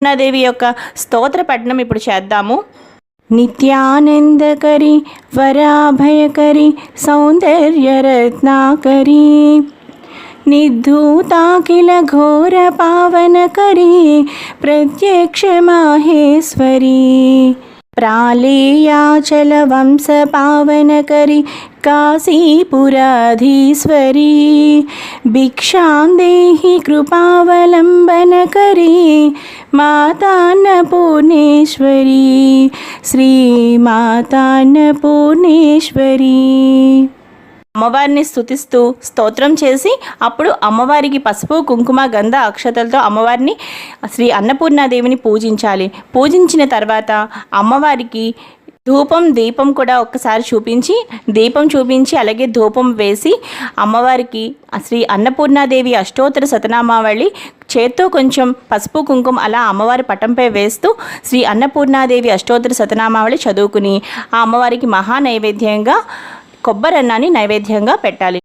దేవి యొక్క స్తోత్ర పఠనం ఇప్పుడు చేద్దాము. నిత్యానందకరి వరాభయకరి సౌందర్యరత్నాకరి నిర్ధూతాఖిల ఘోర పావనకరి ప్రత్యక్ష మాహేశ్వరి ప్రాళేయాచల వంశ పావనకరి కాశీపురాధీశ్వరి భిక్షాందేహి కృపావలంబనకరి మాతాన్నపూర్ణేశ్వరి శ్రీ మాతాన్నపూర్ణేశ్వరి. అమ్మవారిని స్తుతిస్తూ స్తోత్రం చేసి అప్పుడు అమ్మవారికి పసుపు కుంకుమ గంధ అక్షతలతో అమ్మవారిని శ్రీ అన్నపూర్ణాదేవిని పూజించాలి. పూజించిన తర్వాత అమ్మవారికి ధూపం దీపం కూడా ఒక్కసారి దీపం చూపించి అలాగే ధూపం వేసి అమ్మవారికి శ్రీ అన్నపూర్ణాదేవి అష్టోత్తర శతనామావళి చేత్తో కొంచెం పసుపు కుంకుమ అలా అమ్మవారి పటంపై వేస్తూ శ్రీ అన్నపూర్ణాదేవి అష్టోత్తర శతనామావళి చదువుకుని ఆ అమ్మవారికి మహా నైవేద్యంగా కొబ్బరన్నాన్ని నైవేద్యంగా పెట్టాలి.